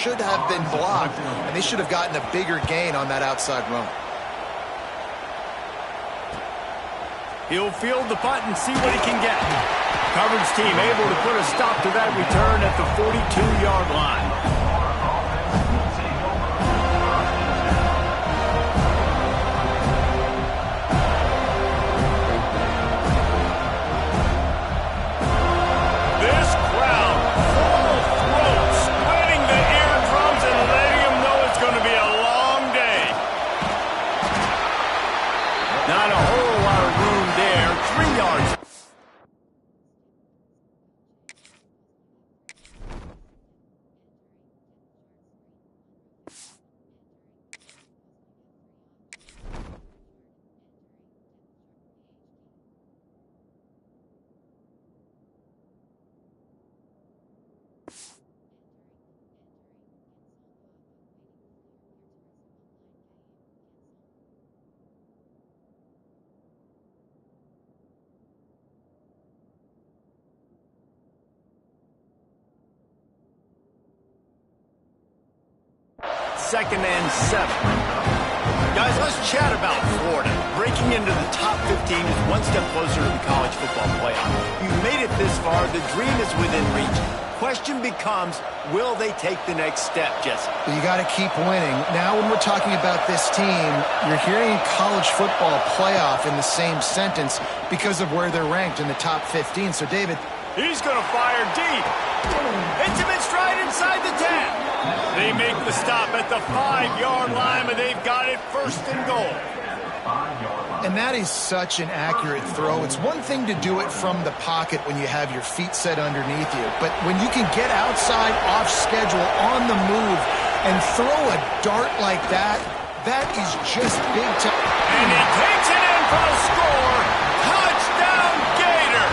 should have been blocked, and they should have gotten a bigger gain on that outside run. He'll field the punt and see what he can get. Coverage team able to put a stop to that return at the 42-yard line. Not a whole lot of room there. 3 yards. Second and 7. Guys, let's chat about Florida. Breaking into the top 15 is one step closer to the college football playoff. You've made it this far. The dream is within reach. Question becomes, will they take the next step, Jesse? You got to keep winning. Now when we're talking about this team, you're hearing college football playoff in the same sentence because of where they're ranked in the top 15. So, David. He's going to fire deep. Intimate stride inside the 10. They make the stop at the 5-yard line, but they've got it first and goal. And that is such an accurate throw. It's one thing to do it from the pocket when you have your feet set underneath you, but when you can get outside, off schedule, on the move, and throw a dart like that, that is just big time. And he takes it in for a score. Touchdown, Gator!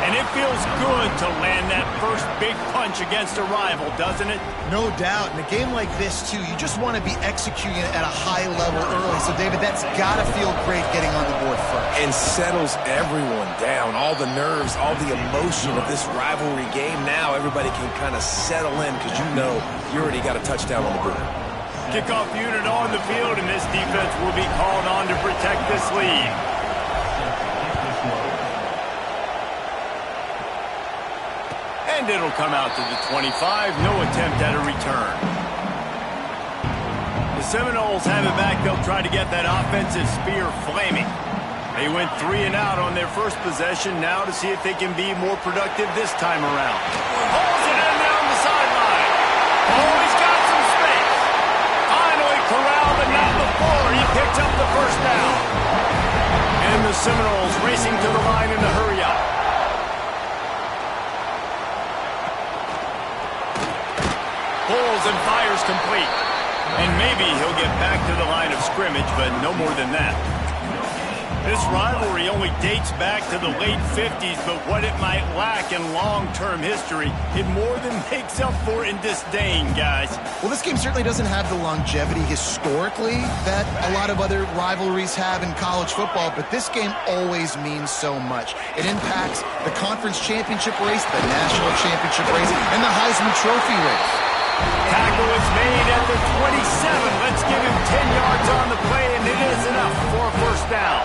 And it feels good to land that first big punch against a rival, doesn't it? No doubt. In a game like this, too, you just want to be executing it at a high level early. So, David, that's got to feel great getting on the board first. And settles everyone down. All the nerves, all the emotion of this rivalry game. Now everybody can kind of settle in because you know you already got a touchdown on the board. Kickoff unit on the field, and this defense will be called on to protect this lead. And it'll come out to the 25. No attempt at a return. The Seminoles have it back. They'll try to get that offensive spear flaming. They went 3 and out on their first possession. Now to see if they can be more productive this time around. Hauls it in down the sideline. Oh, he's got some space. Finally corralled, but not before he picked up the first down. And the Seminoles racing to the line in a hurry up. Pulls and fires complete. And maybe he'll get back to the line of scrimmage, but no more than that. This rivalry only dates back to the late 50s, but what it might lack in long-term history, it more than makes up for in disdain, guys. Well, this game certainly doesn't have the longevity historically that a lot of other rivalries have in college football, but this game always means so much. It impacts the conference championship race, the national championship race, and the Heisman Trophy race. Tackle is made at the 27. Let's give him 10 yards on the play, and it is enough for a first down.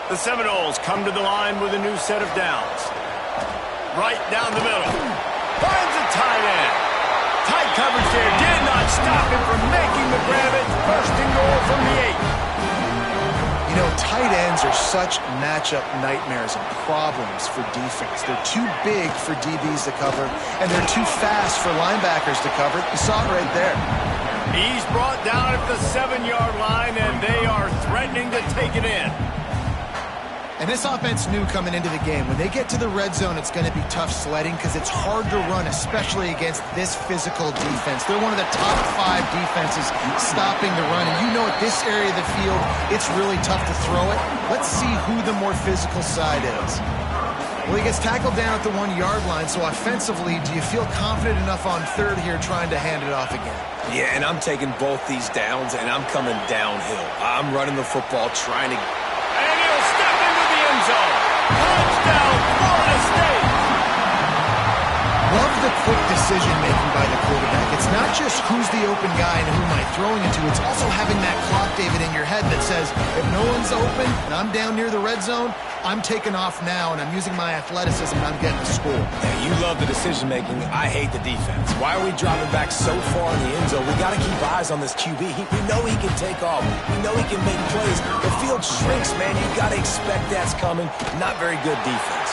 The Seminoles come to the line with a new set of downs. Right down the middle. Finds a tight end. Tight coverage there did not stop him from making the grab. It's first and goal from the 8. You know, tight ends are such matchup nightmares and problems for defense. They're too big for DBs to cover, and they're too fast for linebackers to cover. You saw it right there. He's brought down at the 7-yard line, and they are threatening to take it in. And this offense knew coming into the game, when they get to the red zone, it's going to be tough sledding because it's hard to run, especially against this physical defense. They're one of the top 5 defenses stopping the run. And you know at this area of the field, it's really tough to throw it. Let's see who the more physical side is. Well, he gets tackled down at the 1-yard line, so offensively, do you feel confident enough on third here trying to hand it off again? Yeah, and I'm taking both these downs, and I'm coming downhill. I'm running the football, trying to... And he'll step into the end zone. Touchdown, Florida State! Love the quick decision-making by the quarterback. It's not just who's the open guy and who am I throwing it to. It's also having that clock, David, in your head that says, if no one's open and I'm down near the red zone, I'm taking off now, and I'm using my athleticism, and I'm getting a score. Yeah, you love the decision-making. I hate the defense. Why are we dropping back so far in the end zone? We got to keep eyes on this QB. We know he can take off. We know he can make plays. The field shrinks, man. You got to expect that's coming. Not very good defense.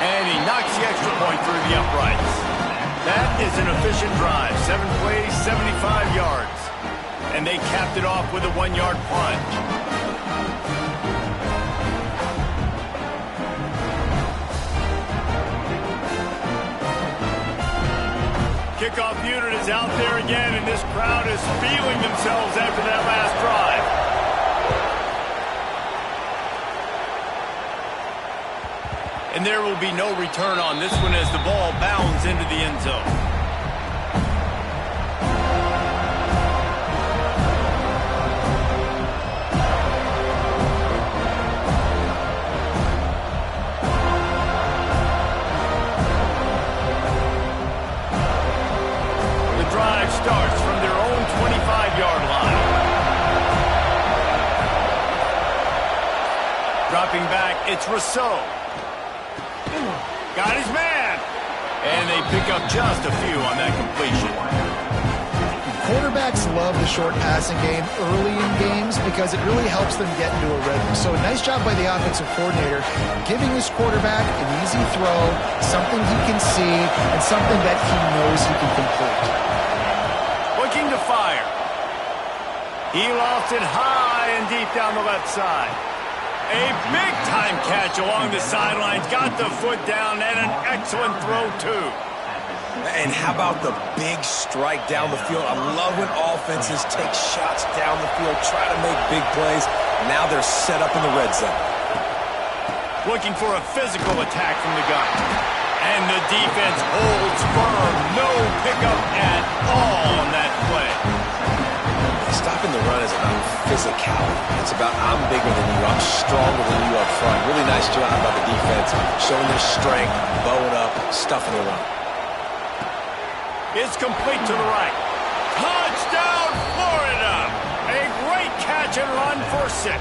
And he knocks the extra point through the uprights. That is an efficient drive. 7 plays, 75 yards. And they capped it off with a 1-yard plunge. Kickoff unit is out there again, and this crowd is feeling themselves after that last drive. And there will be no return on this one as the ball bounds into the end zone. The drive starts from their own 25-yard line. Dropping back, it's Rousseau. Got his man. And they pick up just a few on that completion. Quarterbacks love the short passing game early in games because it really helps them get into a rhythm. So a nice job by the offensive coordinator giving his quarterback an easy throw, something he can see, and something that he knows he can complete. Looking to fire. He lofts it high and deep down the left side. A big-time catch along the sidelines. Got the foot down and an excellent throw, too. And how about the big strike down the field? I love when offenses take shots down the field, try to make big plays. Now they're set up in the red zone. Looking for a physical attack from the gun. And the defense holds firm. No pickup at all on that play. Stopping the run is about physicality. It's about I'm bigger than you, I'm stronger than you up front. Really nice job by the defense, showing their strength, bowing up, stuffing the run. It's complete to the right. Touchdown, Florida! A great catch and run for 6.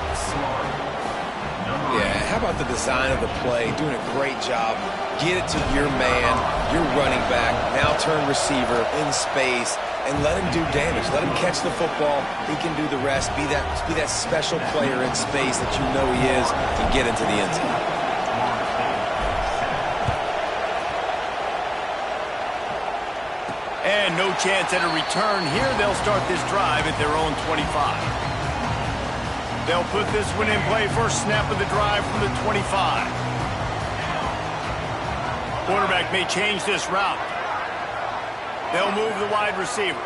Yeah, how about the design of the play? Doing a great job. Get it to your man, your running back, now turn receiver in space, and let him do damage. Let him catch the football. He can do the rest. Be that special player in space that you know he is and get into the end zone. And no chance at a return here. They'll start this drive at their own 25. They'll put this one in play. First snap of the drive from the 25. Quarterback may change this route. They'll move the wide receiver.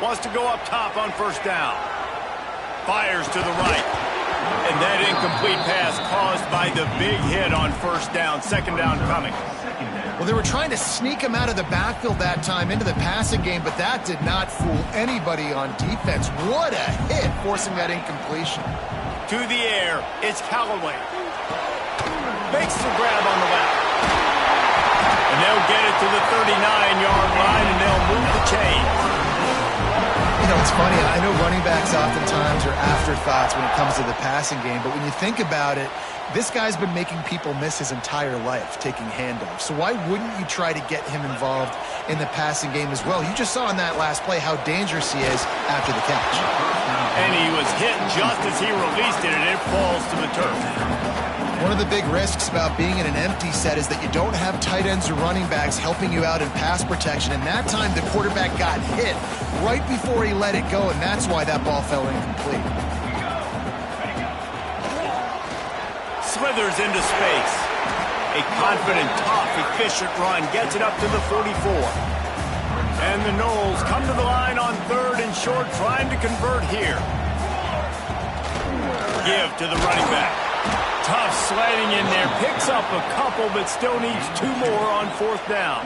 Wants to go up top on first down. Fires to the right. And that incomplete pass caused by the big hit on first down. Second down coming. Well, they were trying to sneak him out of the backfield that time into the passing game, but that did not fool anybody on defense. What a hit, forcing that incompletion. To the air, it's Callaway. Makes the grab on the left. And they'll get it to the 39-yard line, and they'll move the chains. You know, it's funny. I know running backs oftentimes are afterthoughts when it comes to the passing game, but when you think about it, this guy's been making people miss his entire life taking handoffs. So why wouldn't you try to get him involved in the passing game as well? You just saw in that last play how dangerous he is after the catch. And he was hit just as he released it, and it falls to the turf. One of the big risks about being in an empty set is that you don't have tight ends or running backs helping you out in pass protection. And that time the quarterback got hit right before he let it go, and that's why that ball fell incomplete. Slithers into space. A confident, tough, efficient run gets it up to the 44. And the Knowles come to the line on 3rd and short, trying to convert here. Give to the running back. Tough sledding in there. Picks up a couple, but still needs 2 more on 4th down.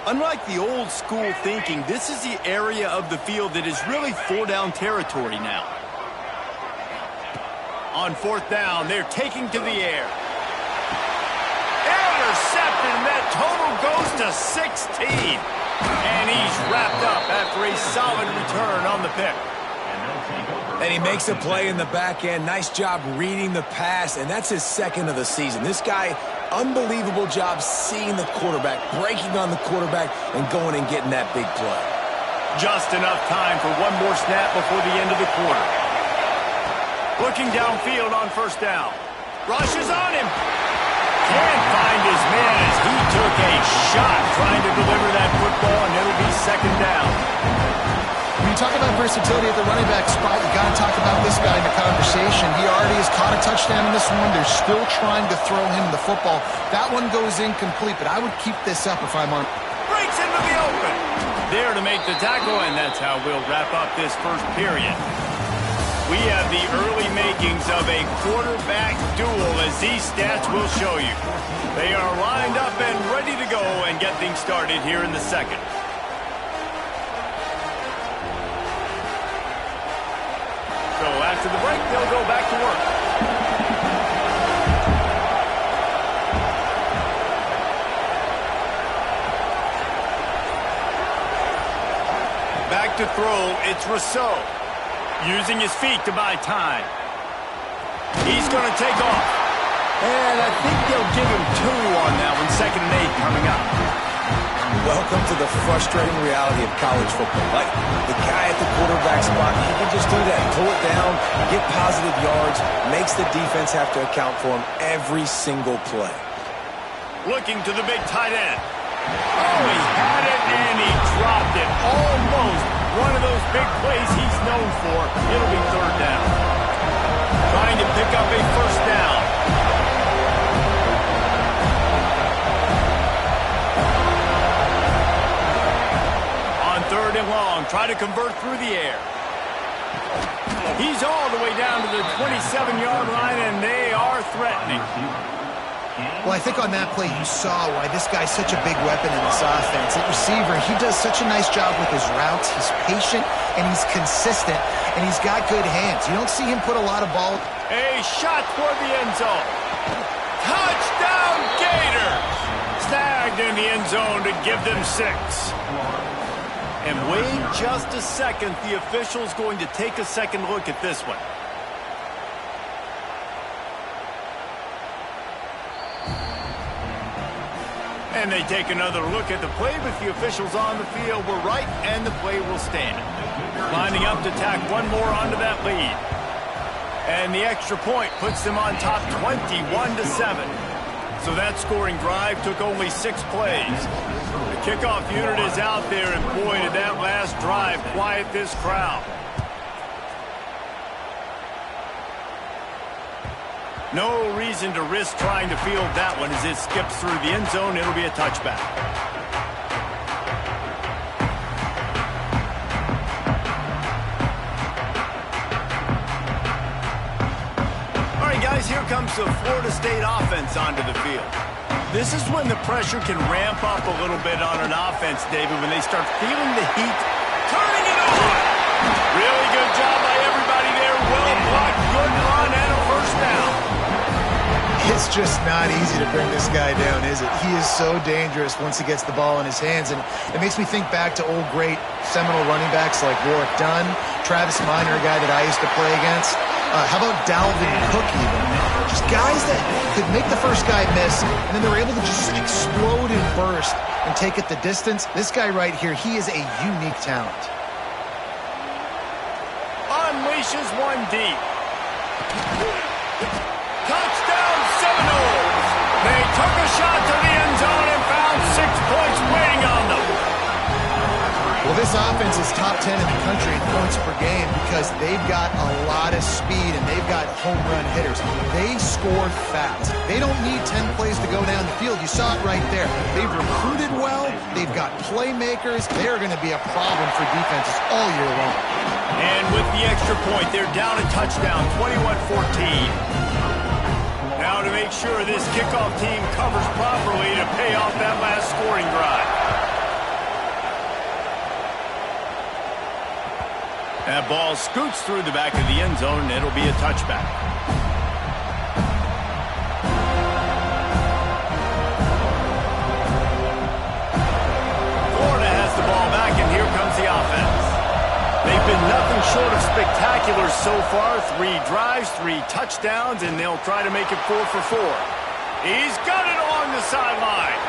Unlike the old school thinking, this is the area of the field that is really four-down territory now. On fourth down, they're taking to the air. Intercepted, and that total goes to 16. And he's wrapped up after a solid return on the pick. And he makes a play in the back end. Nice job reading the pass, and that's his second of the season. This guy, unbelievable job seeing the quarterback, breaking on the quarterback, and going and getting that big play. Just enough time for one more snap before the end of the quarter. Looking downfield on first down. Rushes on him. Can't find his man as he took a shot trying to deliver that football, and it'll be second down. When you talk about versatility at the running back spot, you got to talk about this guy in the conversation. He already has caught a touchdown in this one. They're still trying to throw him the football. That one goes incomplete, but I would keep this up if I'm on. Breaks into the open. There to make the tackle, and that's how we'll wrap up this first period. We have the early makings of a quarterback duel, as these stats will show you. They are lined up and ready to go and get things started here in the second. So after the break, they'll go back to work. Back to throw, it's Rousseau. Using his feet to buy time. He's going to take off. And I think they'll give him 2 on that one. 2nd and 8 coming up. Welcome to the frustrating reality of college football. Like, the guy at the quarterback spot, he can just do that. Pull it down, get positive yards, makes the defense have to account for him every single play. Looking to the big tight end. Oh, he had it and he dropped it. Almost one of those big plays he's known for. It'll be third down. Trying to pick up a first down. Third and long, try to convert through the air. He's all the way down to the 27-yard line, and they are threatening. Well, I think on that play you saw why this guy's such a big weapon in this offense. At receiver, he does such a nice job with his routes. He's patient, and he's consistent, and he's got good hands. You don't see him put a lot of ball. A shot toward the end zone. Touchdown, Gators! Snagged in the end zone to give them 6. And wait just a second, the official's going to take a second look at this one. And they take another look at the play, but the officials on the field were right, and the play will stand. Lining up to tack one more onto that lead. And the extra point puts them on top 21-7. So that scoring drive took only 6 plays. The kickoff unit is out there, and boy, did that last drive quiet this crowd. No reason to risk trying to field that one as it skips through the end zone. It'll be a touchback. All right, guys, here comes the Florida State offense onto the field. This is when the pressure can ramp up a little bit on an offense, David, when they start feeling the heat. Turning it on! Really good job by everybody there. Well blocked, good run, and a first down. It's just not easy to bring this guy down, is it? He is so dangerous once he gets the ball in his hands, and it makes me think back to old great seminal running backs like Warwick Dunn, Travis Minor, a guy that I used to play against. How about Dalvin Cook even? Just guys that could make the first guy miss, and then they were able to just explode and burst and take it the distance. This guy right here, he is a unique talent. Unleashes one deep. Touchdown Seminoles! They took a shot to the end zone and found 6 points waiting on them. Well, this offense is top 10 in the country in points per game because they've got a lot of speed and they've got home run hitters. They score fast. They don't need 10 plays to go down the field. You saw it right there. They've recruited well. They've got playmakers. They're going to be a problem for defenses all year long. And with the extra point, they're down a touchdown, 21-14. Now to make sure this kickoff team covers properly to pay off that last scoring drive. That ball scoots through the back of the end zone, and it'll be a touchback. Florida has the ball back, and here comes the offense. They've been nothing short of spectacular so far. 3 drives, 3 touchdowns, and they'll try to make it 4 for 4. He's got it along the sideline.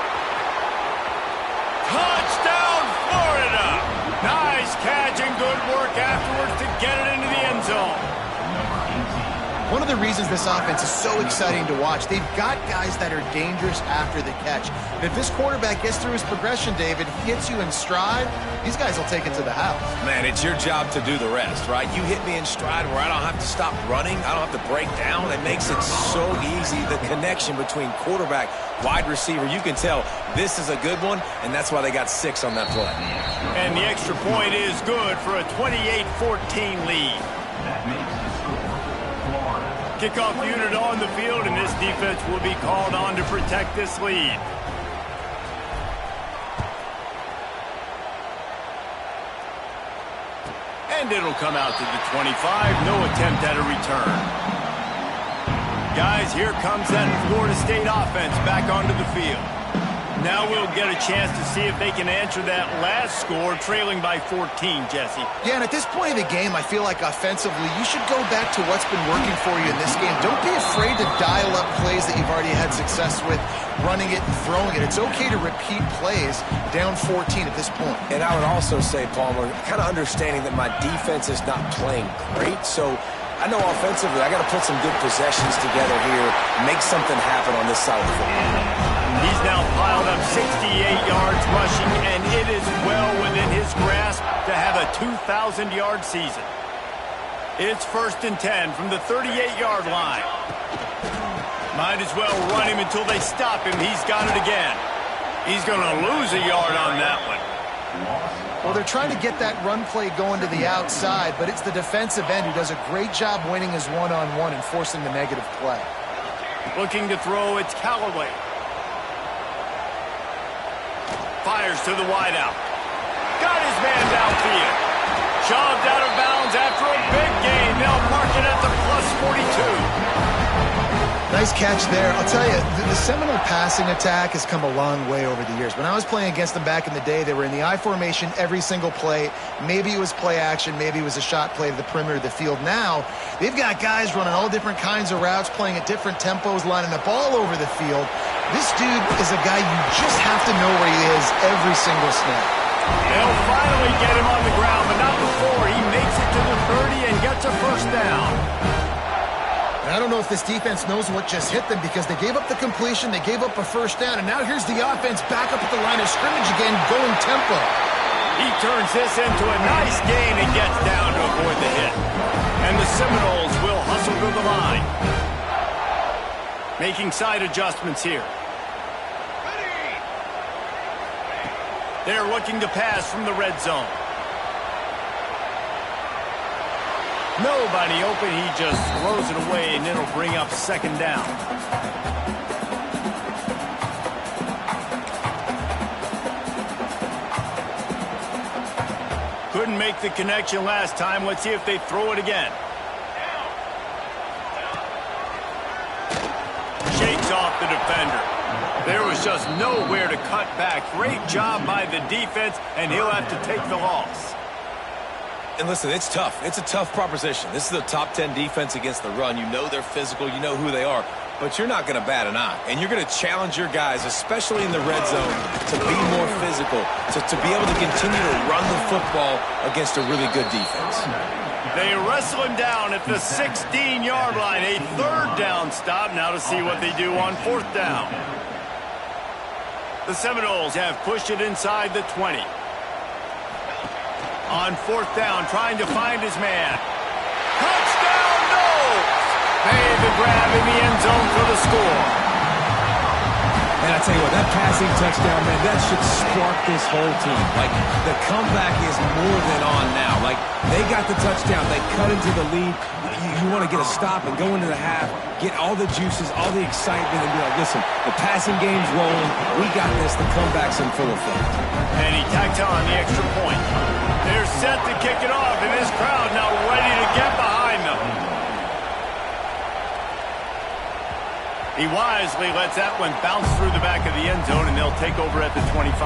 Touchdown, Florida! Nice catch and good work afterwards to get it into the end zone. One of the reasons this offense is so exciting to watch, they've got guys that are dangerous after the catch. And if this quarterback gets through his progression, David, hits you in stride, these guys will take it to the house. Man, it's your job to do the rest, right? You hit me in stride where I don't have to stop running. I don't have to break down. It makes it so easy. The connection between quarterback, wide receiver, you can tell this is a good one, and that's why they got 6 on that play. And the extra point is good for a 28-14 lead. Kickoff unit on the field, and this defense will be called on to protect this lead. And it'll come out to the 25. No attempt at a return. Guys, here comes that Florida State offense back onto the field. Now we'll get a chance to see if they can answer that last score, trailing by 14, Jesse. Yeah, and at this point of the game, I feel like offensively, you should go back to what's been working for you in this game. Don't be afraid to dial up plays that you've already had success with, running it and throwing it. It's okay to repeat plays down 14 at this point. And I would also say, Palmer, kind of understanding that my defense is not playing great, so I know offensively I got to put some good possessions together here, make something happen on this side of the football. He's now piled up 68 yards rushing, and it is well within his grasp to have a 2,000-yard season. It's 1st and 10 from the 38-yard line. Might as well run him until they stop him. He's got it again. He's going to lose a yard on that one. Well, they're trying to get that run play going to the outside, but it's the defensive end who does a great job winning his one-on-one and forcing the negative play. Looking to throw, it's Callaway. Fires to the wideout. Got his man downfield. Shoved out of bounds after a big gain. They'll mark it at the +42. Nice catch there. I'll tell you, the Seminole passing attack has come a long way over the years. When I was playing against them back in the day, they were in the I formation every single play. Maybe it was play action. Maybe it was a shot play to the perimeter of the field. Now, they've got guys running all different kinds of routes, playing at different tempos, lining the ball over the field. This dude is a guy you just have to know where he is every single snap. They'll finally get him on the ground, but not before he makes it to the 30 and gets a 1st down. And I don't know if this defense knows what just hit them because they gave up the completion, they gave up a 1st down, and now here's the offense back up at the line of scrimmage again, going tempo. He turns this into a nice gain and gets down to avoid the hit. And the Seminoles will hustle to the line. Making side adjustments here. They're looking to pass from the red zone. Nobody open. He just throws it away, and it'll bring up 2nd down. Couldn't make the connection last time. Let's see if they throw it again. Shakes off the defender. There was just nowhere to cut back. Great job by the defense, and he'll have to take the loss. And listen, it's tough. It's a tough proposition. This is a top 10 defense against the run. You know they're physical. You know who they are. But you're not going to bat an eye. And you're going to challenge your guys, especially in the red zone, to be more physical, to be able to continue to run the football against a really good defense. They wrestle him down at the 16-yard line. A 3rd down stop. Now to see what they do on 4th down. The Seminoles have pushed it inside the 20. On 4th down, trying to find his man. Touchdown, no! Made the grab in the end zone for the score. And I tell you what, that passing touchdown, man, that should spark this whole team. Like, the comeback is more than on now. Like, they got the touchdown. They cut into the lead. You want to get a stop and go into the half, get all the juices, all the excitement, and be like, listen, the passing game's rolling. We got this. The comeback's in full effect. And he tacked on the extra point. They're set to kick it off, and this crowd now ready to get behind them. He wisely lets that one bounce through the back of the end zone, and they'll take over at the 25.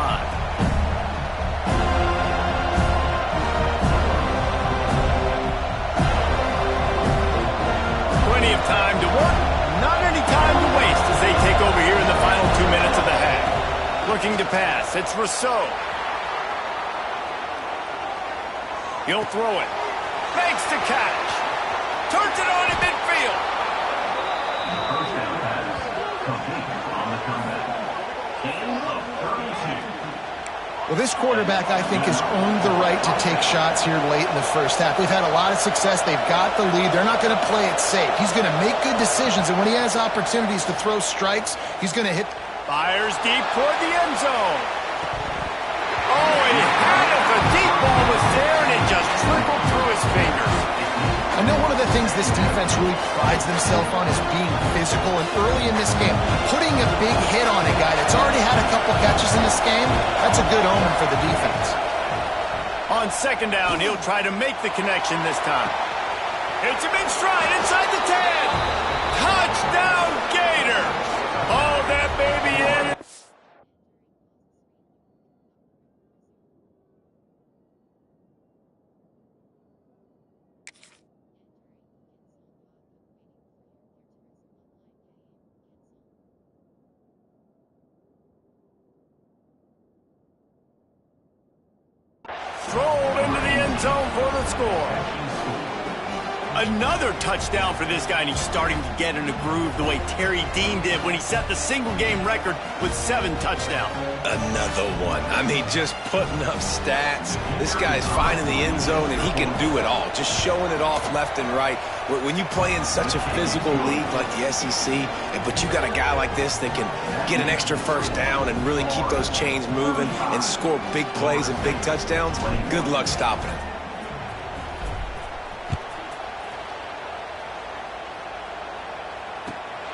Plenty of time to work, not any time to waste as they take over here in the final 2 minutes of the half. Looking to pass, it's Rousseau. He'll throw it. Makes the catch. Turns it on in midfield. Well, this quarterback, I think, has earned the right to take shots here late in the first half. They've had a lot of success. They've got the lead. They're not going to play it safe. He's going to make good decisions, and when he has opportunities to throw strikes, he's going to hit. Fires deep toward the end zone. Oh, he had it. The deep ball was there, and it just trickled through his fingers. I know one of the things this defense really prides themselves on is being physical, and early in this game, putting a big hit on a guy that's already had a couple catches in this game, that's a good omen for the defense. On second down, he'll try to make the connection this time. It's a big stride inside the 10. Touchdown, Gators. Oh, that baby in. Strolled into the end zone for the score. Another touchdown for this guy, and he's starting to get in a groove the way Terry Dean did when he set the single-game record with 7 touchdowns. Another one. I mean, just putting up stats. This guy's finding the end zone, and he can do it all. Just showing it off left and right. When you play in such a physical league like the SEC, but you got a guy like this that can get an extra first down and really keep those chains moving and score big plays and big touchdowns, good luck stopping him.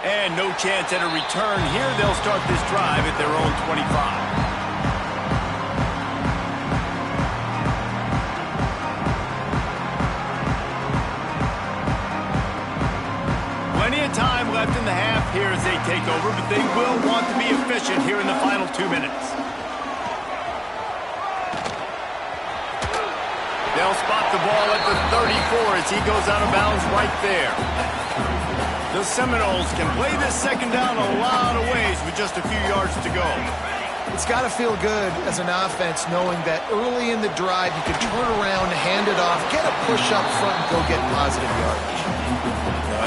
And no chance at a return here. They'll start this drive at their own 25. Plenty of time left in the half here as they take over, but they will want to be efficient here in the final 2 minutes. They'll spot the ball at the 34 as he goes out of bounds right there. The Seminoles can play this second down a lot of ways with just a few yards to go. It's got to feel good as an offense knowing that early in the drive you can turn around, hand it off, get a push up front, and go get positive yardage.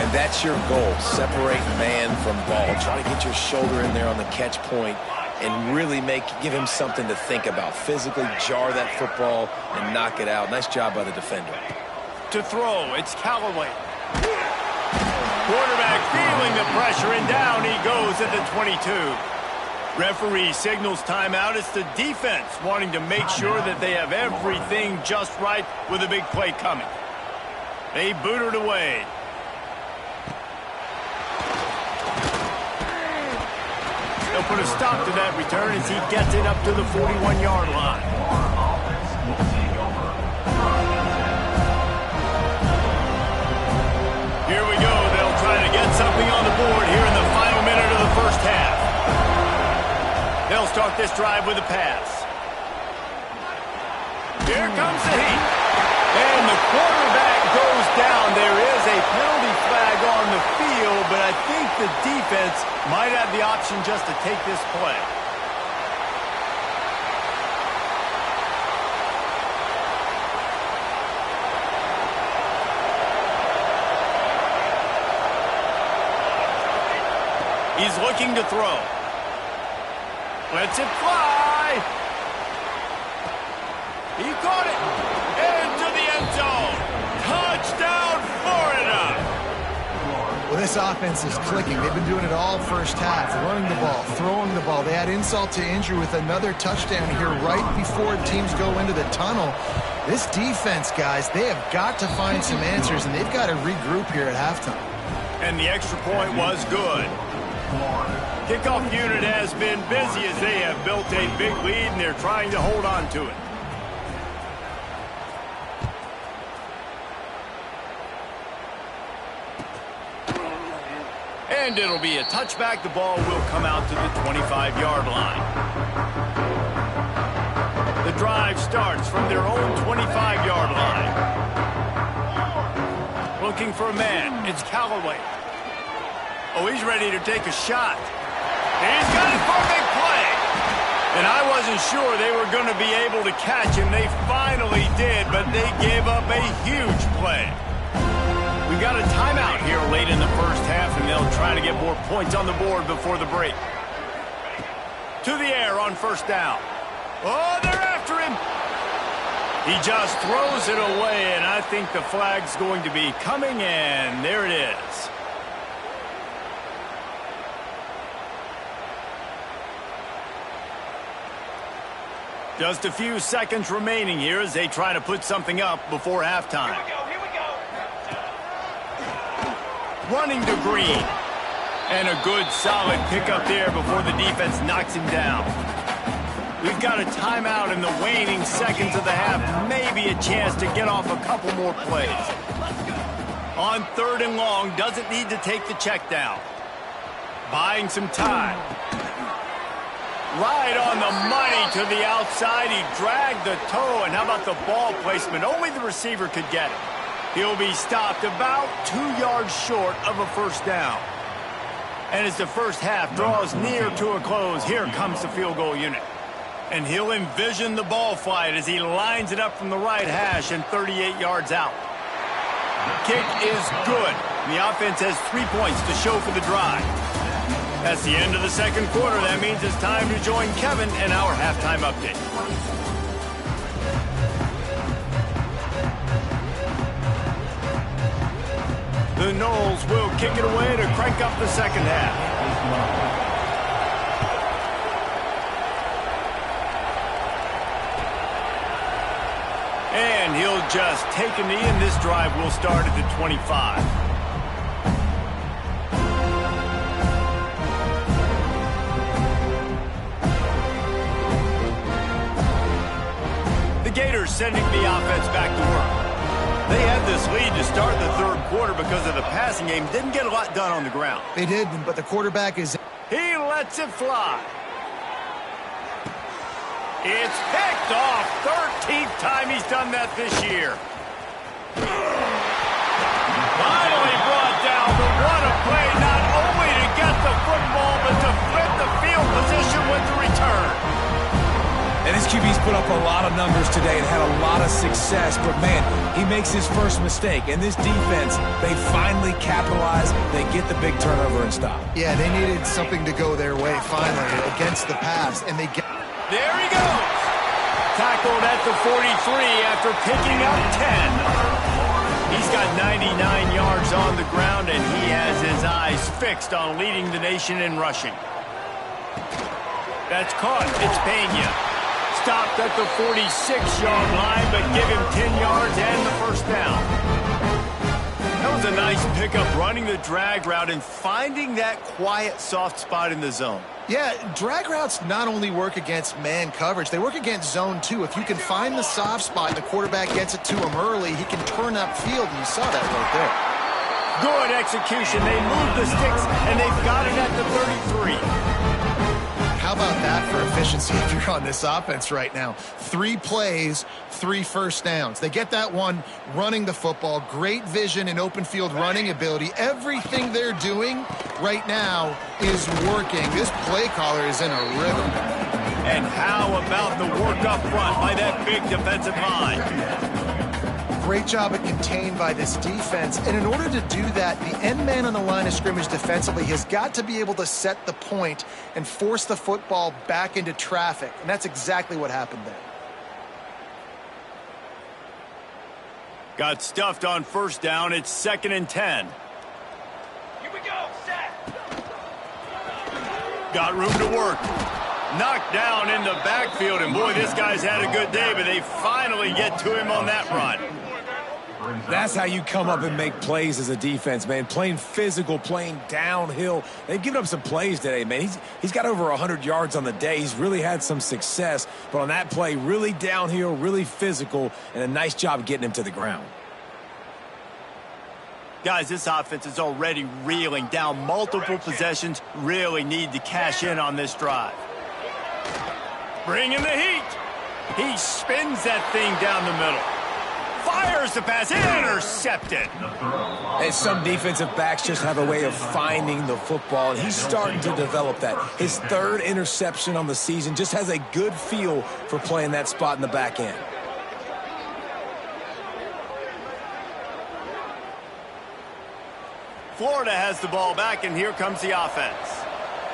And that's your goal. Separate man from ball. Try to get your shoulder in there on the catch point and really give him something to think about. Physically jar that football and knock it out. Nice job by the defender. To throw, it's Callaway. Quarterback feeling the pressure, and down he goes at the 22. Referee signals timeout. It's the defense wanting to make sure that they have everything just right with a big play coming. They boot it away. They'll put a stop to that return as he gets it up to the 41-yard line. Here we go. They'll try to get something on the board here in the final minute of the first half. They'll start this drive with a pass. Here comes the heat. And the quarterback goes down. There is a penalty flag on the field, but I think the defense might have the option just to take this play. He's looking to throw. Lets it fly. He caught it. Into the end zone. Touchdown, Florida. Well, this This offense is clicking. They've been doing it all first half, running the ball, throwing the ball. They had insult to injury with another touchdown here right before teams go into the tunnel. This defense, guys, they have got to find some answers, and they've got to regroup here at halftime. And the extra point was good. Kickoff unit has been busy as they have built a big lead, and they're trying to hold on to it. And it'll be a touchback. The ball will come out to the 25-yard line. The drive starts from their own 25-yard line. Looking for a man. It's Callaway. Oh, he's ready to take a shot. He's got it for a big play. And I wasn't sure they were going to be able to catch him. They finally did, but they gave up a huge play. We've got a timeout here late in the first half, and they'll try to get more points on the board before the break. To the air on first down. Oh, they're after him. He just throws it away, and I think the flag's going to be coming, and there it is. Just a few seconds remaining here as they try to put something up before halftime. Here we go. Running to Green. And a good, solid pickup there before the defense knocks him down. We've got a timeout in the waning seconds of the half. Maybe a chance to get off a couple more plays. On 3rd and long, doesn't need to take the check down. Buying some time. Right on the money to the outside. He dragged the toe, and how about the ball placement? Only the receiver could get it. He'll be stopped about 2 yards short of a first down. And as the first half draws near to a close, here comes the field goal unit. And he'll envision the ball flight as he lines it up from the right hash and 38 yards out. Kick is good. The offense has 3 points to show for the drive. That's the end of the second quarter. That means it's time to join Kevin in our halftime update. The Noles will kick it away to crank up the second half. And he'll just take a knee, and this drive will start at the 25. The Gators sending the offense back to work. They had this lead to start the third quarter because of the passing game. Didn't get a lot done on the ground. They did, but the quarterback is... He lets it fly. It's picked off. 13th time he's done that this year. Finally brought down, but what a play, not only to get the football, but to flip the field position with the return. And his QB's put up a lot of numbers today and had a lot of success, but man, he makes his first mistake. And this defense, they finally capitalize, they get the big turnover and stop. Yeah, they needed something to go their way finally against the pass, and they get... There he goes. Tackled at the 43 after picking up 10. He's got 99 yards on the ground, and he has his eyes fixed on leading the nation in rushing. That's caught. It's Pena. Stopped at the 46-yard line, but give him 10 yards and the first down. That was a nice pickup, running the drag route and finding that quiet, soft spot in the zone. Yeah, drag routes not only work against man coverage, they work against zone too. If you can find the soft spot and the quarterback gets it to him early, he can turn upfield, and you saw that right there. Good execution. They moved the sticks, and they've got it at the 33. How about that for efficiency if you're on this offense right now? 3 plays, 3 first downs. They get that one running the football, great vision and open field running ability. Everything they're doing right now is working. This play caller is in a rhythm. And how about the work up front by that big defensive line? Great job at contained by this defense. And in order to do that, the end man on the line of scrimmage defensively has got to be able to set the point and force the football back into traffic. And that's exactly what happened there. Got stuffed on first down. It's 2nd and 10. Here we go. Got room to work. Knocked down in the backfield, and boy, this guy's had a good day, but they finally get to him on that run. That's how you come up and make plays as a defense, man. Playing physical, playing downhill. They've given up some plays today, man. He's got over 100 yards on the day. He's really had some success. But on that play, really downhill, really physical, and a nice job getting him to the ground. Guys, this offense is already reeling down multiple possessions. Really need to cash in on this drive. Bringing the heat. He spins that thing down the middle. Fires the pass, intercepted. And some defensive backs just have a way of finding the football, and he's starting to develop that. His third interception on the season, just has a good feel for playing that spot in the back end. Florida has the ball back, and here comes the offense.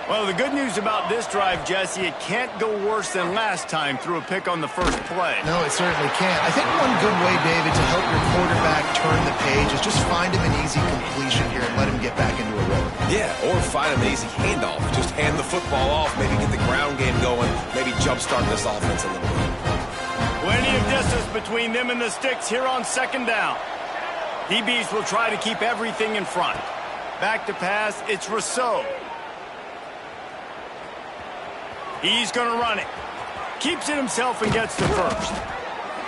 Well, the good news about this drive, Jesse, it can't go worse than last time through a pick on the first play. No, it certainly can't. I think one good way, David, to help your quarterback turn the page is just find him an easy completion here and let him get back into a rhythm. Yeah, or find him an easy handoff. Just hand the football off, maybe get the ground game going, maybe jumpstart this offense a little bit. Plenty of distance between them and the sticks here on second down. DBs will try to keep everything in front. Back to pass, it's Rousseau. He's going to run it. Keeps it himself and gets the first.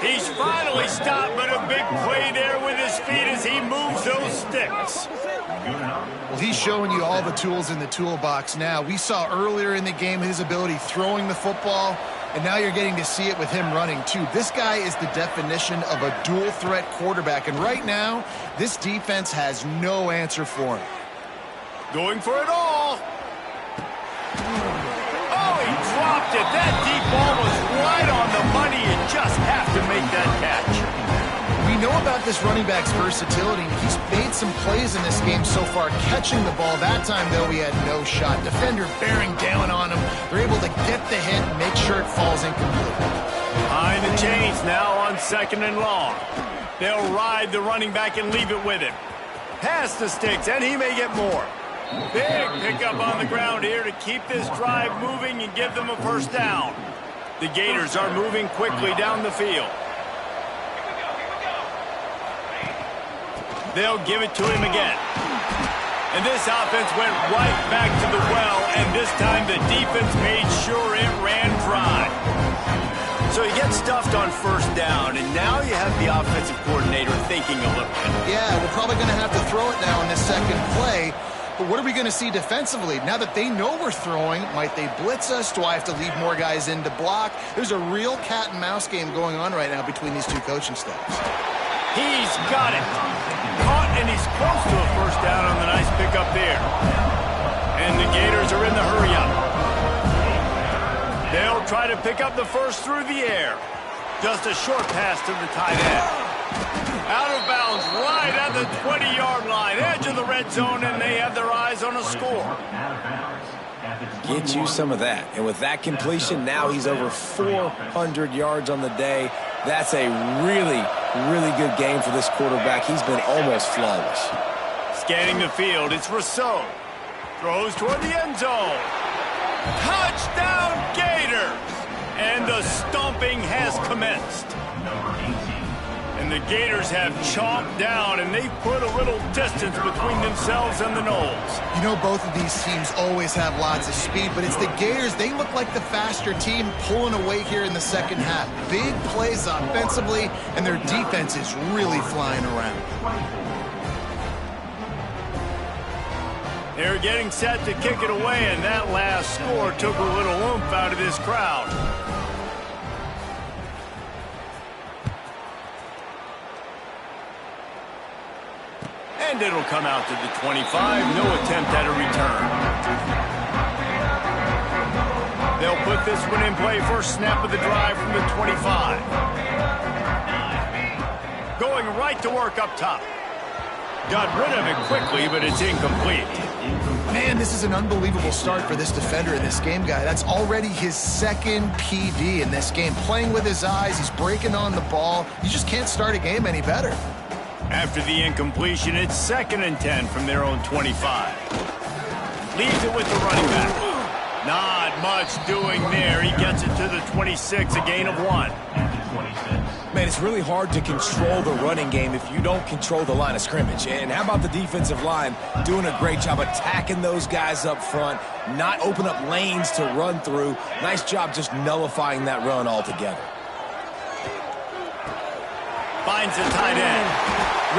He's finally stopped, but a big play there with his feet as he moves those sticks. Well, he's showing you all the tools in the toolbox now. We saw earlier in the game his ability throwing the football, and now you're getting to see it with him running too. This guy is the definition of a dual-threat quarterback, and right now, this defense has no answer for him. Going for it all. Oh, he dropped it. That deep ball was right on the money. You just have to make that catch. We know about this running back's versatility. He's made some plays in this game so far, catching the ball. That time, though, he had no shot. Defender bearing down on him. They're able to get the hit and make sure it falls incomplete. Behind the chains now on second and long. They'll ride the running back and leave it with him. Pass the sticks, and he may get more. Big pickup on the ground here to keep this drive moving and give them a first down. The Gators are moving quickly down the field. They'll give it to him again. And this offense went right back to the well, and this time the defense made sure it ran dry. So he gets stuffed on first down, and now you have the offensive coordinator thinking a little bit. Yeah, we're probably going to have to throw it now in this second play. But what are we going to see defensively? Now that they know we're throwing, might they blitz us? Do I have to leave more guys in to block? There's a real cat and mouse game going on right now between these two coaching staffs. He's got it. Caught, and he's close to a first down on the nice pickup there. And the Gators are in the hurry-up. They'll try to pick up the first through the air. Just a short pass to the tight end. Out of bounds, right at the 20-yard line, edge of the red zone, and they have their eyes on a score. Get you some of that. And with that completion, now he's over 400 yards on the day. That's a really, really good game for this quarterback. He's been almost flawless. Scanning the field, it's Rousseau. Throws toward the end zone. Touchdown, Gators! And the stomping has commenced. And the Gators have chomped down, and they've put a little distance between themselves and the Noles. You know, both of these teams always have lots of speed, but it's the Gators. They look like the faster team pulling away here in the second half. Big plays offensively, and their defense is really flying around. They're getting set to kick it away, and that last score took a little oomph out of this crowd. And it'll come out to the 25. No attempt at a return. They'll put this one in play. First snap of the drive from the 25. Going right to work up top. Got rid of it quickly, but it's incomplete. Man, this is an unbelievable start for this defender in this game, guy. That's already his second PD in this game. Playing with his eyes, he's breaking on the ball. You just can't start a game any better. After the incompletion, it's 2nd and 10 from their own 25. Leaves it with the running back. Not much doing there. He gets it to the 26, a gain of 1. Man, it's really hard to control the running game if you don't control the line of scrimmage. And how about the defensive line doing a great job attacking those guys up front, not open up lanes to run through. Nice job just nullifying that run altogether. Finds the tight end.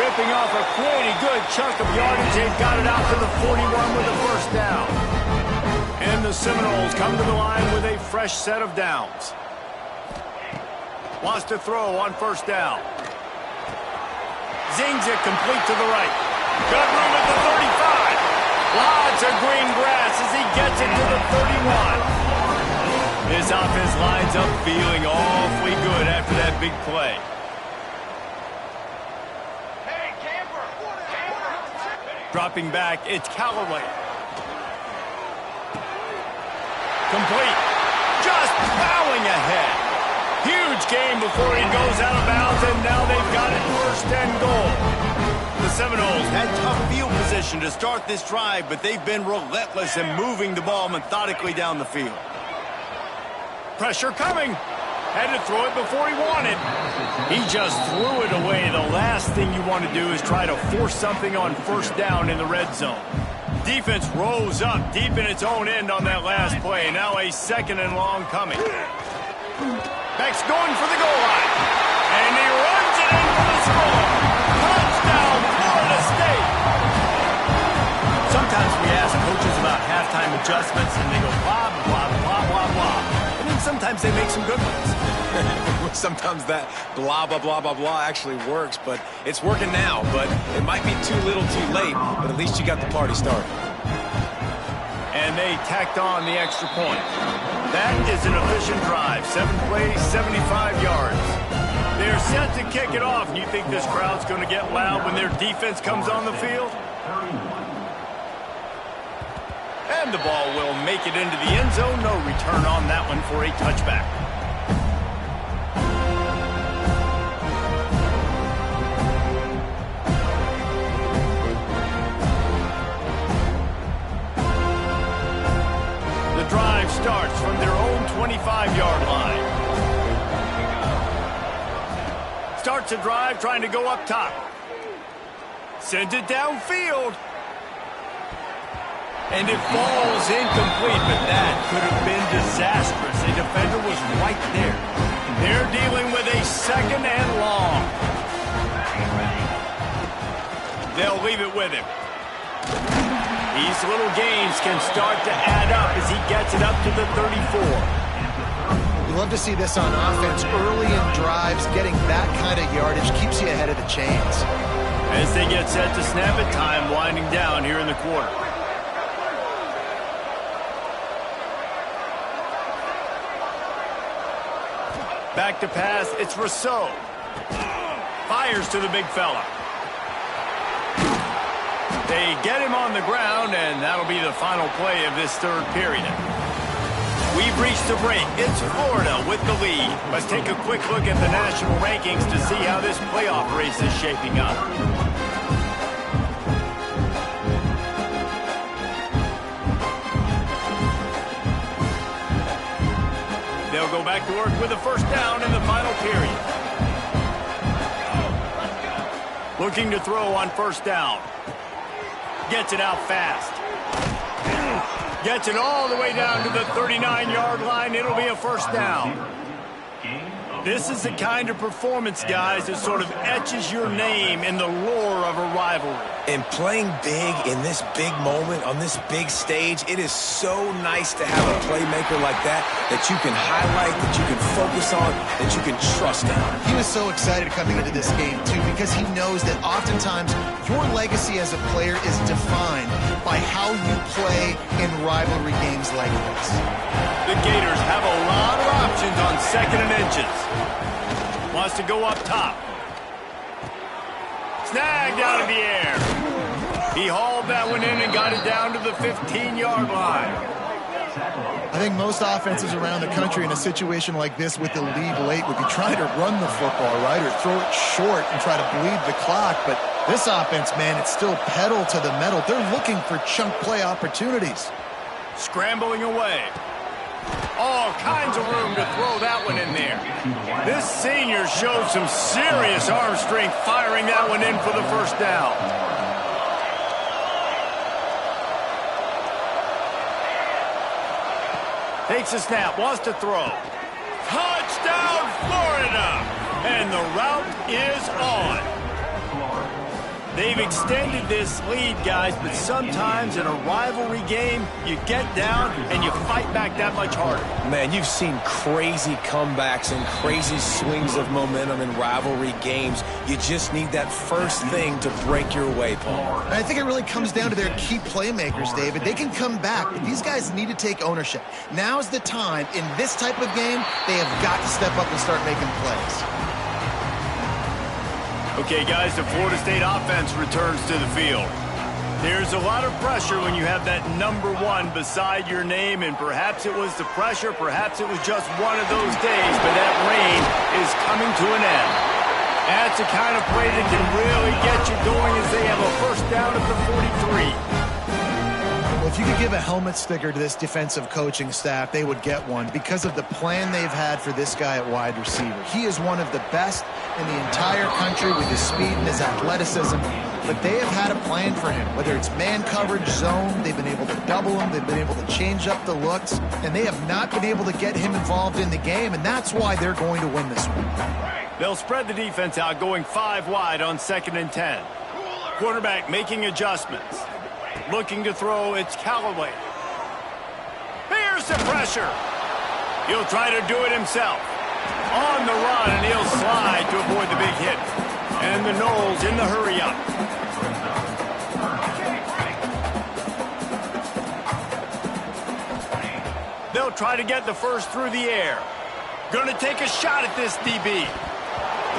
Ripping off a pretty good chunk of yardage. They've got it out to the 41 with a first down. And the Seminoles come to the line with a fresh set of downs. Wants to throw on first down. Zings it complete to the right. Got room at the 35. Lots of green grass as he gets it to the 31. His offense lines up feeling awfully good after that big play. Dropping back, it's Callaway. Complete. Just plowing ahead. Huge game before he goes out of bounds, and now they've got it first and goal. The Seminoles had tough field position to start this drive, but they've been relentless in moving the ball methodically down the field. Pressure coming. Had to throw it before he wanted. He just threw it away. The last thing you want to do is try to force something on first down in the red zone. Defense rose up deep in its own end on that last play. Now a second and long coming. Beck's going for the goal line. And he runs it in for the score. Touchdown, Florida State. Sometimes we ask coaches about halftime adjustments, and they go blah, blah, blah, blah, blah. And then sometimes they make some good ones. Sometimes that blah, blah, blah, blah, blah actually works, but it's working now. But it might be too little too late, but at least you got the party started. And they tacked on the extra point. That is an efficient drive. 7 plays, 75 yards. They're set to kick it off. You think this crowd's going to get loud when their defense comes on the field? And the ball will make it into the end zone. No return on that one for a touchback. The drive starts from their own 25-yard line. Starts a drive trying to go up top. Sends it downfield. And it falls incomplete, but that could have been disastrous. A defender was right there. They're dealing with a second and long. They'll leave it with him. These little gains can start to add up as he gets it up to the 34. You love to see this on offense. Early in drives, getting that kind of yardage keeps you ahead of the chains. As they get set to snap it, time winding down here in the quarter. Back to pass, it's Rousseau. Fires to the big fella. They get him on the ground, and that'll be the final play of this third period. We've reached the break. It's Florida with the lead. Let's take a quick look at the national rankings to see how this playoff race is shaping up. They'll go back to work with a first down in the final period. Looking to throw on first down. Gets it out fast. Gets it all the way down to the 39-yard line. It'll be a first down. This is the kind of performance, guys, that sort of etches your name in the lore of a rivalry. And playing big in this big moment, on this big stage, it is so nice to have a playmaker like that you can highlight, that you can focus on, that you can trust in. He was so excited coming into this game, too, because he knows that oftentimes your legacy as a player is defined by how you play in rivalry games like this. The Gators have a lot of options on second and inches. Wants to go up top. Snagged out of the air. He hauled that one in and got it down to the 15-yard line. I think most offenses around the country in a situation like this with the lead late would be trying to run the football, right, or throw it short and try to bleed the clock. But this offense, man, it's still pedal to the metal. They're looking for chunk play opportunities. Scrambling away. All kinds of room to throw that one in there. This senior showed some serious arm strength firing that one in for the first down. Takes a snap, wants to throw. Touchdown, Florida! And the route is on. They've extended this lead, guys, but sometimes in a rivalry game, you get down and you fight back that much harder. Man, you've seen crazy comebacks and crazy swings of momentum in rivalry games. You just need that first thing to break your way, Paul. And I think it really comes down to their key playmakers, David. They can come back, but these guys need to take ownership. Now's the time. In this type of game, they have got to step up and start making plays. Okay, guys, the Florida State offense returns to the field. There's a lot of pressure when you have that number 1 beside your name, and perhaps it was the pressure, perhaps it was just one of those days, but that reign is coming to an end. That's the kind of play that can really get you going as they have a first down at the 43. Well, if you could give a helmet sticker to this defensive coaching staff, they would get one because of the plan they've had for this guy at wide receiver. He is one of the best in the entire country with his speed and his athleticism, but they have had a plan for him. Whether it's man coverage, zone, they've been able to double him, they've been able to change up the looks, and they have not been able to get him involved in the game, and that's why they're going to win this one. They'll spread the defense out, going 5 wide on 2nd and 10. Quarterback making adjustments. Looking to throw, it's Callaway. Here's the pressure. He'll try to do it himself. On the run, and he'll slide to avoid the big hit. And the Knowles in the hurry-up. They'll try to get the first through the air. Going to take a shot at this DB.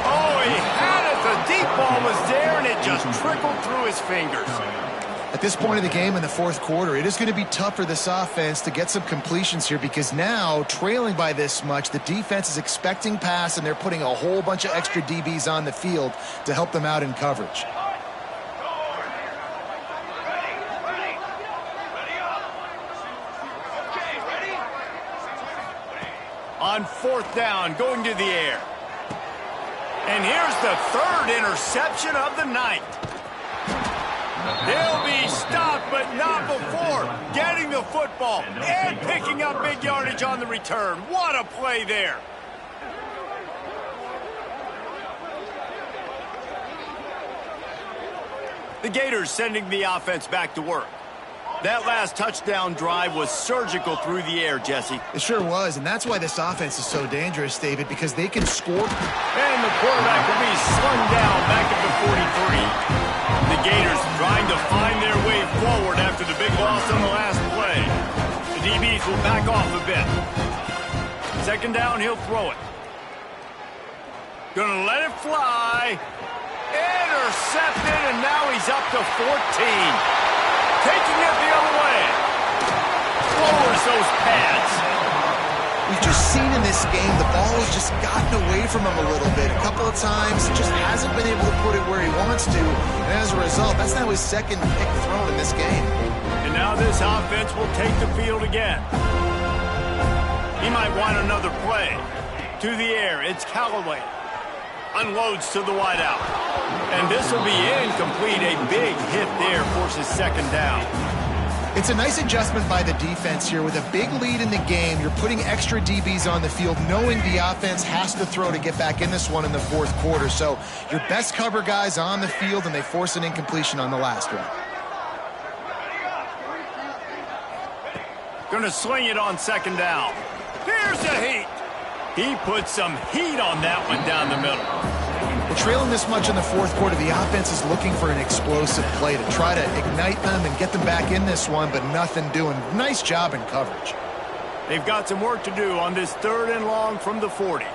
Oh, he had it. The deep ball was there, and it just trickled through his fingers. At this point of the game in the 4th quarter, it is going to be tough for this offense to get some completions here because now, trailing by this much, the defense is expecting pass, and they're putting a whole bunch of extra DBs on the field to help them out in coverage. On 4th down, going to the air. And here's the 3rd interception of the night. They'll be stopped, but not before getting the football and picking up big yardage on the return. What a play there. The Gators sending the offense back to work. That last touchdown drive was surgical through the air, Jesse. It sure was, and that's why this offense is so dangerous, David, because they can score. And the quarterback will be slung down back at the 43. The Gators trying to find their way forward after the big loss on the last play. The DBs will back off a bit. 2nd down, he'll throw it. Gonna let it fly. Intercepted, and now he's up to 14. Taking it the other way. Lowers those pads. We've just seen in this game the ball has just gotten away from him a little bit. A couple of times, just hasn't been able to put it where he wants to. And as a result, that's now his 2nd pick thrown in this game. And now this offense will take the field again. He might want another play. To the air, it's Callaway. Unloads to the wideout. And this will be incomplete. A big hit there forces 2nd down. It's a nice adjustment by the defense here. With a big lead in the game, you're putting extra DBs on the field, knowing the offense has to throw to get back in this one in the 4th quarter. So your best cover guys on the field, and they force an incompletion on the last one. Going to sling it on 2nd down. Here's the heat. He put some heat on that one down the middle. Well, trailing this much in the 4th quarter, the offense is looking for an explosive play to try to ignite them and get them back in this one, but nothing doing. Nice job in coverage. They've got some work to do on this 3rd and long from the 40.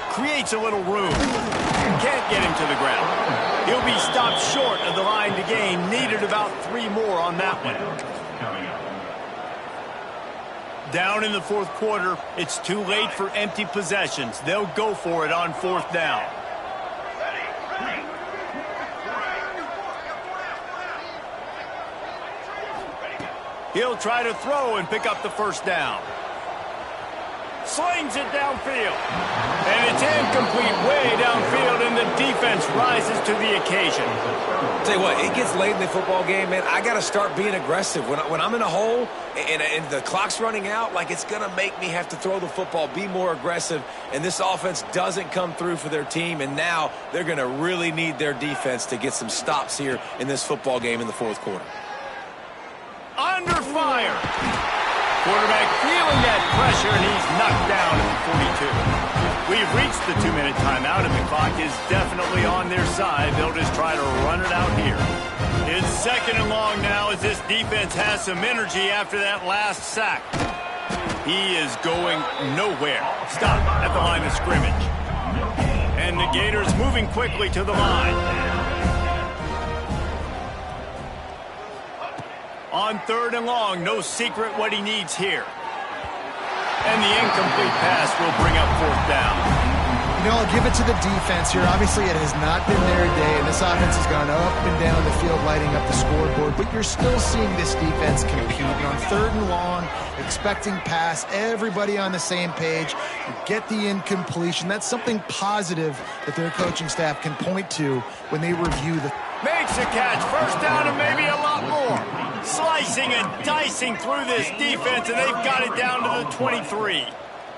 Creates a little room. Can't get him to the ground. He'll be stopped short of the line to gain. Needed about 3 more on that one. Down in the 4th quarter, it's too late for empty possessions. They'll go for it on 4th down. He'll try to throw and pick up the first down. Slings it downfield. And it's incomplete way downfield, and the defense rises to the occasion. Tell you what, it gets late in the football game, man. I got to start being aggressive. When I'm in a hole and the clock's running out, like, it's going to make me have to throw the football, be more aggressive, and this offense doesn't come through for their team, and now they're going to really need their defense to get some stops here in this football game in the fourth quarter. Under fire. Quarterback feeling that pressure, and he's knocked down at the 42. We've reached the 2-minute timeout, and the clock is definitely on their side. They'll just try to run it out here. It's 2nd and long now as this defense has some energy after that last sack. He is going nowhere. Stop at the line of scrimmage. And the Gators moving quickly to the line. On 3rd and long, no secret what he needs here. And the incomplete pass will bring up 4th down. You know, I'll give it to the defense here. Obviously, it has not been their day, and this offense has gone up and down the field, lighting up the scoreboard. But you're still seeing this defense compete. And on 3rd and long, expecting pass, everybody on the same page, get the incompletion. That's something positive that their coaching staff can point to when they review the... Makes a catch, 1st down and maybe a lot more. Slicing and dicing through this defense, and they've got it down to the 23.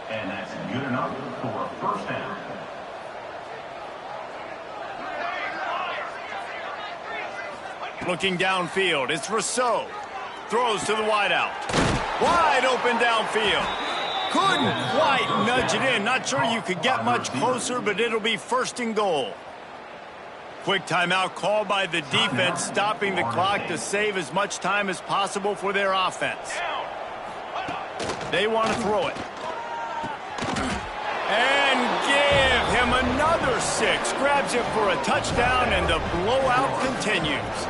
And that's good enough for a 1st down. Looking downfield, it's Rousseau. Throws to the wideout. Wide open downfield. Couldn't quite nudge it in. Not sure you could get much closer, but it'll be 1st and goal. Quick timeout called by the defense, stopping the clock to save as much time as possible for their offense. They want to throw it. And give him another 6. Grabs it for a touchdown, and the blowout continues.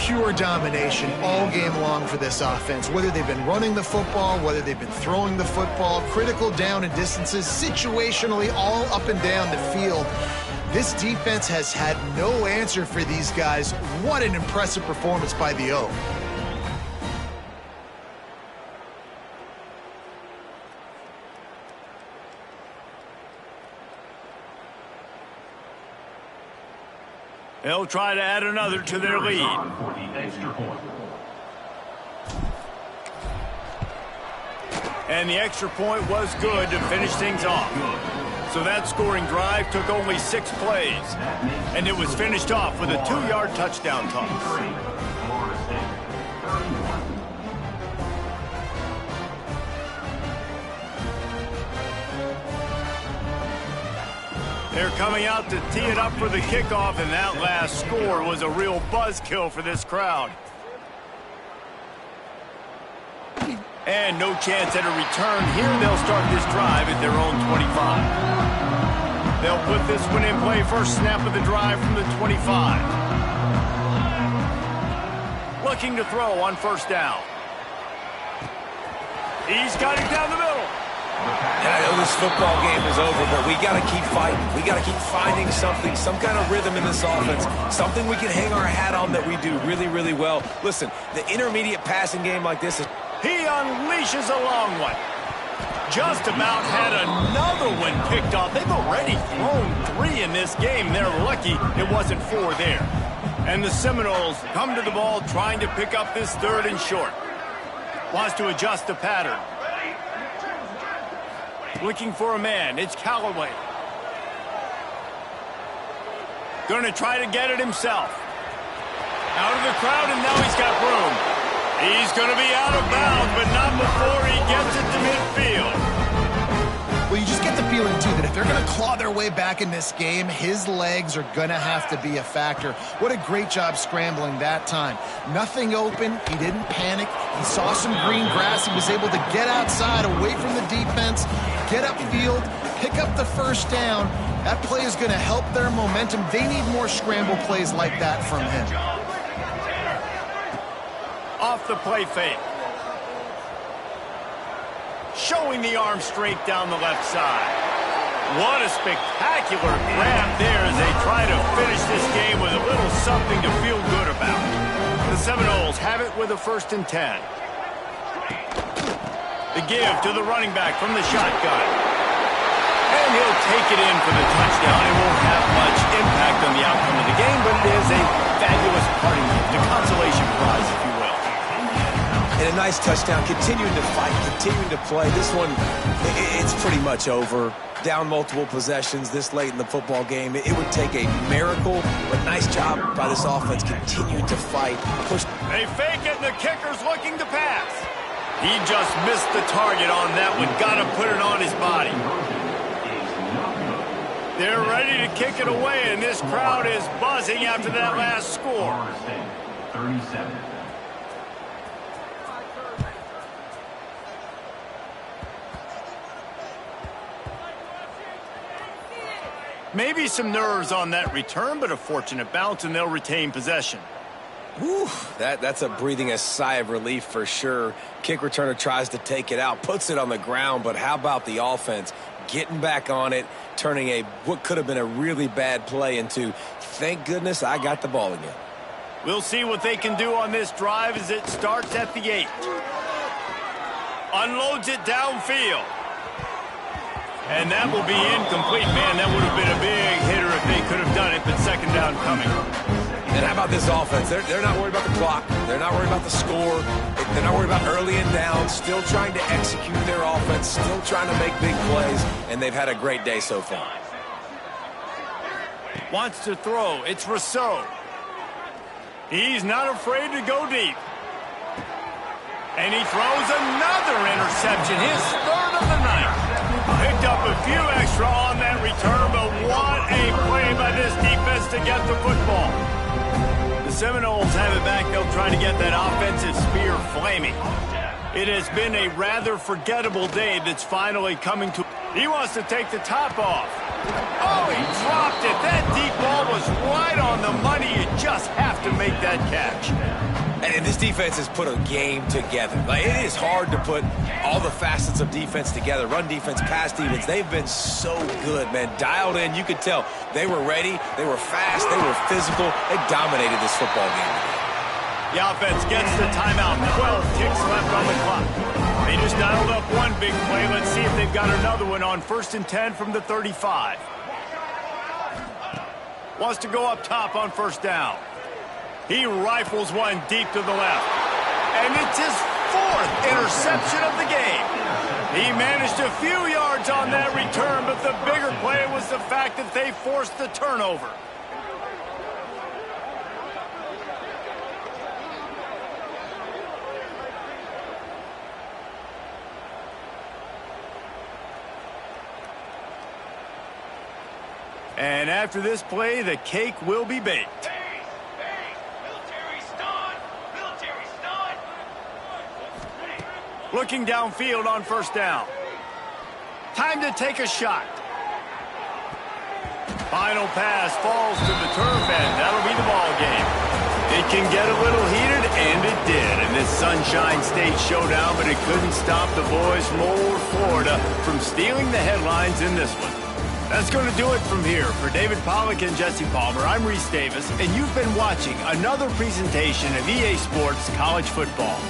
Pure domination all game long for this offense. Whether they've been running the football, whether they've been throwing the football, critical down and distances, situationally all up and down the field. This defense has had no answer for these guys. What an impressive performance by the O. They'll try to add another to their lead. And the extra point was good to finish things off. So that scoring drive took only 6 plays. And it was finished off with a 2-yard touchdown toss. They're coming out to tee it up for the kickoff, and that last score was a real buzzkill for this crowd. And no chance at a return here. They'll start this drive at their own 25. They'll put this one in play. First snap of the drive from the 25. Looking to throw on 1st down. He's got it down the middle. And I know this football game is over, but we got to keep fighting. We got to keep finding something, some kind of rhythm in this offense, something we can hang our hat on that we do really, really well. Listen, the intermediate passing game like this is... He unleashes a long one. Just about had another one picked off. They've already thrown 3 in this game. They're lucky it wasn't 4 there. And the Seminoles come to the ball trying to pick up this 3rd and short. Wants to adjust the pattern. Looking for a man. It's Callaway. Going to try to get it himself. Out of the crowd, and now he's got room. He's going to be out of bounds, but not before he gets it to midfield. Well, you just get the feeling, too, that if they're going to claw their way back in this game, his legs are going to have to be a factor. What a great job scrambling that time. Nothing open. He didn't panic. He saw some green grass. He was able to get outside, away from the defense, get upfield, pick up the 1st down. That play is going to help their momentum. They need more scramble plays like that from him. Off the play fake. Showing the arm strength down the left side. What a spectacular grab there as they try to finish this game with a little something to feel good about. The Seminoles have it with a 1st and 10. The give to the running back from the shotgun. And he'll take it in for the touchdown. It won't have much impact on the outcome of the game, but it is a fabulous parting gift, a consolation prize, if you will. And a nice touchdown, continuing to fight, continuing to play. This one, it's pretty much over. Down multiple possessions this late in the football game. It would take a miracle, but nice job by this offense continuing to fight. Push. They fake it, and the kicker's looking to pass. He just missed the target on that one. Got to put it on his body. They're ready to kick it away, and this crowd is buzzing after that last score. 37. Maybe some nerves on that return, but a fortunate bounce, and they'll retain possession. Whew, that's a breathing a sigh of relief for sure. Kick returner tries to take it out, puts it on the ground, but how about the offense getting back on it, turning what could have been a really bad play into, thank goodness I got the ball again. We'll see what they can do on this drive as it starts at the 8. Unloads it downfield. And that will be incomplete. Man, that would have been a big hitter if they could have done it, but 2nd down coming. And how about this offense? They're not worried about the clock. They're not worried about the score. They're not worried about early and down. Still trying to execute their offense. Still trying to make big plays. And they've had a great day so far. Wants to throw. It's Rousseau. He's not afraid to go deep. And he throws another interception. His 3rd of the night. Picked up a few extra on that return, but what a play by this defense to get the football. The Seminoles have it back. They'll try to get that offensive spear flaming. It has been a rather forgettable day that's finally coming to... He wants to take the top off. Oh, he dropped it. That deep ball was right on the money. You just have to make that catch. And this defense has put a game together. Like, it is hard to put all the facets of defense together. Run defense, pass defense. They've been so good, man. Dialed in. You could tell they were ready. They were fast. They were physical. They dominated this football game. The offense gets the timeout. 12 ticks left on the clock. They just dialed up one big play. Let's see if they've got another one on 1st and 10 from the 35. Wants to go up top on 1st down. He rifles one deep to the left. And it's his 4th interception of the game. He managed a few yards on that return, but the bigger play was the fact that they forced the turnover. And after this play, the cake will be baked. Looking downfield on 1st down. Time to take a shot. Final pass falls to the turf, and that'll be the ball game. It can get a little heated, and it did in this Sunshine State showdown, but it couldn't stop the boys from old Florida from stealing the headlines in this one. That's going to do it from here. For David Pollack and Jesse Palmer, I'm Reese Davis, and you've been watching another presentation of EA Sports College Football.